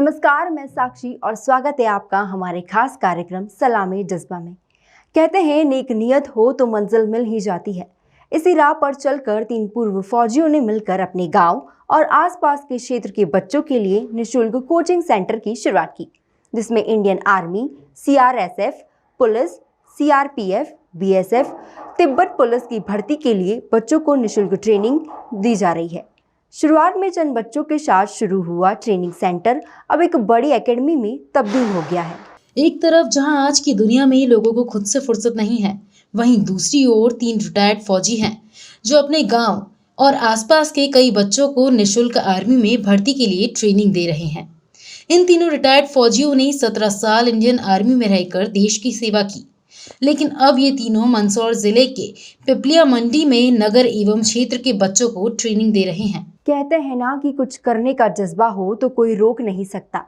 नमस्कार, मैं साक्षी और स्वागत है आपका हमारे खास कार्यक्रम सलामी जज्बा में। कहते हैं नेक नियत हो तो मंजिल मिल ही जाती है। इसी राह पर चलकर 3 पूर्व फौजियों ने मिलकर अपने गांव और आसपास के क्षेत्र के बच्चों के लिए निःशुल्क कोचिंग सेंटर की शुरुआत की, जिसमें Indian army, CRSF, police, CRPF, BSF, Tibet police की भर्ती के लिए बच्चों को निःशुल्क ट्रेनिंग दी जा रही है। शुरुआत में चंद बच्चों के साथ शुरू हुआ ट्रेनिंग सेंटर अब एक बड़ी एकेडमी में तब्दील हो गया है। एक तरफ जहां आज की दुनिया में लोगों को खुद से फुर्सत नहीं है, वहीं दूसरी ओर 3 रिटायर्ड फौजी हैं जो अपने गांव और आसपास के कई बच्चों को निःशुल्क आर्मी में भर्ती के लिए ट्रेनिंग दे रहे हैं। इन तीनों रिटायर्ड फौजियों ने 17 साल इंडियन आर्मी में रहकर देश की सेवा की, लेकिन अब ये तीनों मंदसौर जिले के पिपलिया मंडी में नगर एवं क्षेत्र के बच्चों को ट्रेनिंग दे रहे हैं। कहते हैं ना कि कुछ करने का जज्बा हो तो कोई रोक नहीं सकता।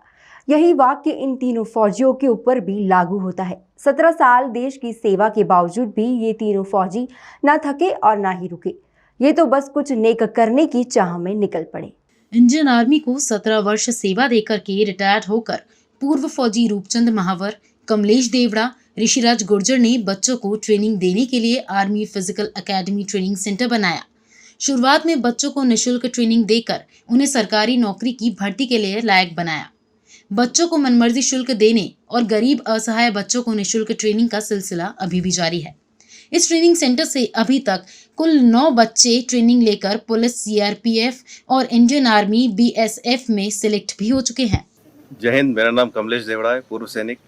यही वाक्य इन तीनों फौजियों के ऊपर भी लागू होता है। 17 साल देश की सेवा के बावजूद भी ये तीनों फौजी ना थके और ना ही रुके। ये तो बस कुछ नेक करने की चाह में निकल पड़े। इंडियन आर्मी को 17 वर्ष सेवा देकर के रिटायर्ड होकर पूर्व फौजी रूपचंद महावर, कमलेश देवड़ा, ऋषिराज गुर्जर ने बच्चों को ट्रेनिंग देने के लिए army physical academy training centre बनाया। शुरुआत में बच्चों को निःशुल्क ट्रेनिंग देकर उन्हें सरकारी नौकरी की भर्ती के लिए लायक बनाया। बच्चों को मनमर्जी शुल्क देने और गरीब असहाय बच्चों को निःशुल्क ट्रेनिंग का सिलसिला अभी भी जारी है। इस ट्रेनिंग सेंटर से अभी तक कुल 9 बच्चे ट्रेनिंग लेकर पुलिस, CRPF और इंडियन आर्मी BSF में सिलेक्ट भी हो चुके हैं। जय हिंद। मेरा नाम कमलेश देवड़ा है, पूर्व सैनिक।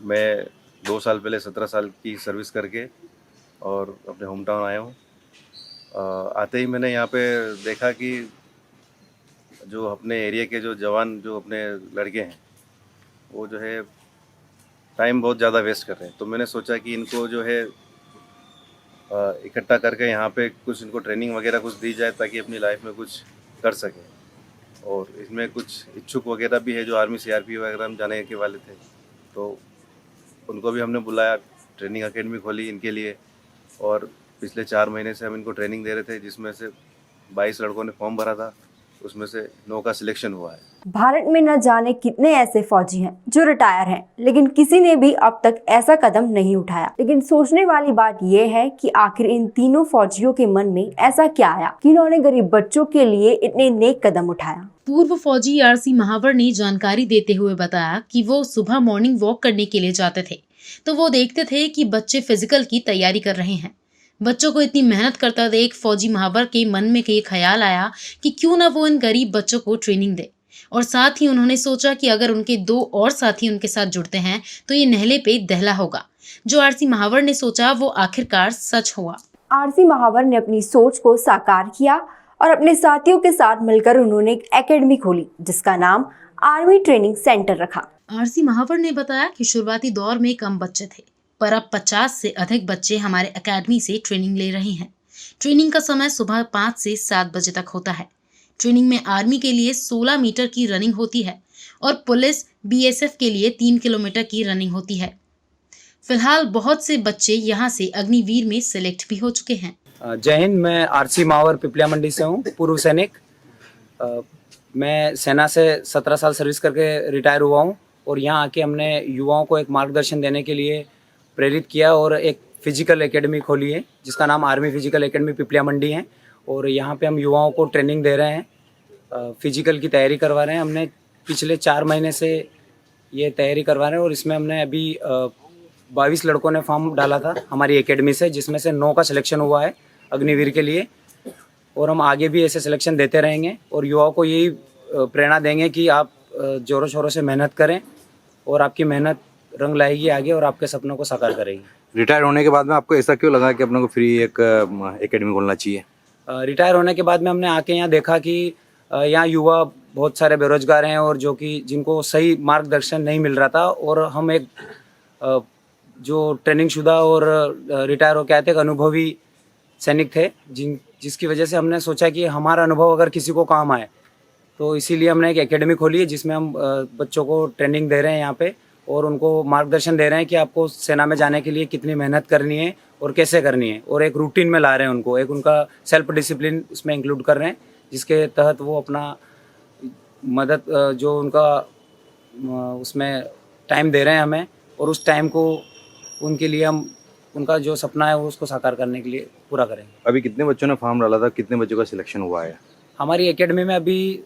मैं 2 साल पहले 17 साल की सर्विस करके और अपने होम टाउन आया हूँ। आते ही मैंने यहाँ पे देखा कि जो अपने एरिया के जो जवान, जो अपने लड़के हैं, वो जो है टाइम बहुत ज़्यादा वेस्ट कर रहे हैं। तो मैंने सोचा कि इनको जो है इकट्ठा करके यहाँ पे कुछ इनको ट्रेनिंग वगैरह कुछ दी जाए ताकि अपनी लाइफ में कुछ कर सकें। और इसमें कुछ इच्छुक वगैरह भी है जो आर्मी, CRPF वगैरह में जाने के वाले थे, तो उनको भी हमने बुलाया। ट्रेनिंग एकेडमी खोली इनके लिए और पिछले 4 महीने से हम इनको ट्रेनिंग दे रहे थे, जिसमें से 22 लड़कों ने फॉर्म भरा था, उसमें से 9 का सिलेक्शन हुआ है। भारत में न जाने कितने ऐसे फौजी हैं जो रिटायर हैं, लेकिन किसी ने भी अब तक ऐसा कदम नहीं उठाया। लेकिन सोचने वाली बात यह है कि आखिर इन तीनों फौजियों के मन में ऐसा क्या आया कि उन्होंने गरीब बच्चों के लिए इतने नेक कदम उठाया। पूर्व फौजी RC महावर ने जानकारी देते हुए बताया कि वो सुबह मॉर्निंग वॉक करने के लिए जाते थे, तो वो देखते थे कि बच्चे फिजिकल की तैयारी कर रहे हैं। बच्चों को इतनी मेहनत करता देख फौजी महावर के मन में ये ख्याल आया कि क्यों ना वो इन गरीब बच्चों को ट्रेनिंग दे, और साथ ही उन्होंने सोचा कि अगर उनके 2 और साथी उनके साथ जुड़ते हैं तो ये नहले पे दहला होगा। जो RC महावर ने सोचा वो आखिरकार सच हुआ। RC महावर ने अपनी सोच को साकार किया और अपने साथियों के साथ मिलकर उन्होंने एक एकेडमी खोली, जिसका नाम आर्मी ट्रेनिंग सेंटर रखा। RC महावर ने बताया कि शुरुआती दौर में कम बच्चे थे, पर अब 50 से अधिक बच्चे हमारे एकेडमी से ट्रेनिंग ले रहे हैं। ट्रेनिंग का समय सुबह 5 से 7 बजे तक होता है। ट्रेनिंग में आर्मी के लिए 16 मीटर की रनिंग होती है और पुलिस, BSF के लिए 3 किलोमीटर की रनिंग होती है। फिलहाल बहुत से बच्चे यहाँ से अग्निवीर में सिलेक्ट भी हो चुके हैं। जय हिंद। मैं RC महावर पिपलिया मंडी से हूँ, पूर्व सैनिक। मैं सेना से 17 साल सर्विस करके रिटायर हुआ हूँ और यहाँ आके हमने युवाओं को एक मार्गदर्शन देने के लिए प्रेरित किया और एक फिजिकल एकेडमी खोली है, जिसका नाम आर्मी फिजिकल एकेडमी पिपलिया मंडी है। और यहाँ पे हम युवाओं को ट्रेनिंग दे रहे हैं, फिजिकल की तैयारी करवा रहे हैं। हमने पिछले 4 महीने से ये तैयारी करवा रहे हैं और इसमें हमने अभी 22 लड़कों ने फॉर्म डाला था हमारी एकेडमी से, जिसमें से 9 का सिलेक्शन हुआ है अग्निवीर के लिए। और हम आगे भी ऐसे सिलेक्शन देते रहेंगे और युवाओं को यही प्रेरणा देंगे कि आप जोरों शोरों से मेहनत करें और आपकी मेहनत रंग लाएगी आगे और आपके सपनों को साकार करेगी। रिटायर होने के बाद में आपको ऐसा क्यों लगा कि अपने को फ्री एक एकेडमी खोलना चाहिए? रिटायर होने के बाद में हमने आके यहाँ देखा कि यहाँ युवा बहुत सारे बेरोजगार हैं और जो कि जिनको सही मार्गदर्शन नहीं मिल रहा था, और हम एक जो ट्रेनिंग शुदा और रिटायर होकर आए थे, एक अनुभवी सैनिक थे, जिसकी वजह से हमने सोचा कि हमारा अनुभव अगर किसी को काम आए, तो इसीलिए हमने एक एकेडमी खोली है जिसमें हम बच्चों को ट्रेनिंग दे रहे हैं यहाँ पे और उनको मार्गदर्शन दे रहे हैं कि आपको सेना में जाने के लिए कितनी मेहनत करनी है और कैसे करनी है, और एक रूटीन में ला रहे हैं उनको, एक उनका सेल्फ डिसिप्लिन उसमें इंक्लूड कर रहे हैं, जिसके तहत वो अपना मदद जो उनका उसमें टाइम दे रहे हैं हमें, और उस टाइम को उनके लिए हम उनका जो सपना है वो उसको साकार करने के लिए पूरा करेंगे। अभी कितने बच्चों ने फॉर्म डाला था, कितने बच्चों का सिलेक्शन हुआ है? हमारी एकेडमी में अभी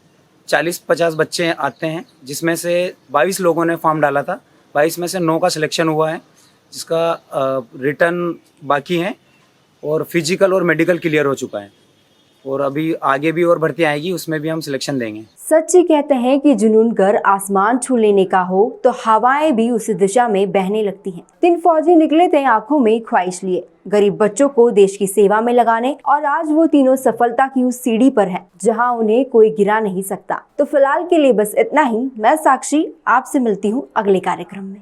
40-50 बच्चे आते हैं, जिसमें से 22 लोगों ने फॉर्म डाला था। 22 में से 9 का सिलेक्शन हुआ है, जिसका रिटर्न बाकी है, और फिजिकल और मेडिकल क्लियर हो चुका है। और अभी आगे भी और भर्ती आएगी, उसमें भी हम सिलेक्शन देंगे। सच्ची कहते हैं कि जुनून कर आसमान छू लेने का हो तो हवाएं भी उसी दिशा में बहने लगती हैं। 3 फौजी निकले थे आंखों में ख्वाहिश लिए, गरीब बच्चों को देश की सेवा में लगाने, और आज वो तीनों सफलता की उस सीढ़ी पर हैं जहां उन्हें कोई गिरा नहीं सकता। तो फिलहाल के लिए बस इतना ही। मैं साक्षी आपसे मिलती हूँ अगले कार्यक्रम में।